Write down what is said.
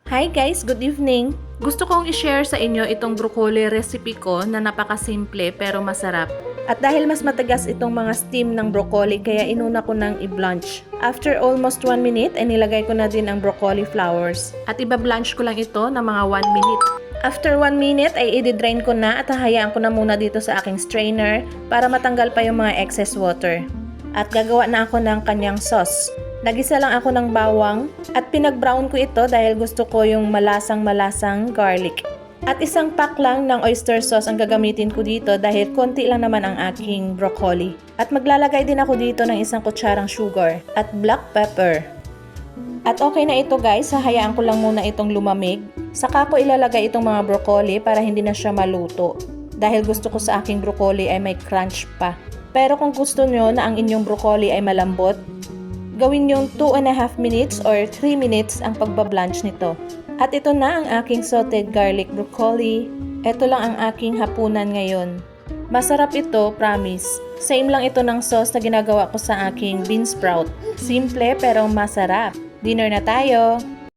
Hi guys, good evening! Gusto kong i-share sa inyo itong broccoli recipe ko na napakasimple pero masarap. At dahil mas matagas itong mga steam ng broccoli kaya inuna ko nang i-blanch. After almost 1 minute ay nilagay ko na din ang broccoli flowers. At iba-blanch ko lang ito ng mga 1 minute. After 1 minute ay i-drain ko na at hahayaan ko na muna dito sa aking strainer para matanggal pa yung mga excess water. At gagawa na ako ng kanyang sauce. Nagisa lang ako ng bawang at pinag-brown ko ito dahil gusto ko yung malasang-malasang garlic. At isang pack lang ng oyster sauce ang gagamitin ko dito dahil konti lang naman ang aking broccoli. At maglalagay din ako dito ng isang kutsarang sugar at black pepper. At okay na ito guys, hahayaan ko lang muna itong lumamig. Saka ko ilalagay itong mga broccoli para hindi na siya maluto. Dahil gusto ko sa aking broccoli ay may crunch pa. Pero kung gusto nyo na ang inyong broccoli ay malambot, gawin yung 2.5 minutes or 3 minutes ang pagbablanch nito. At ito na ang aking sauteed garlic broccoli. Ito lang ang aking hapunan ngayon. Masarap ito, promise. Same lang ito ng sauce na ginagawa ko sa aking bean sprout. Simple pero masarap. Dinner na tayo!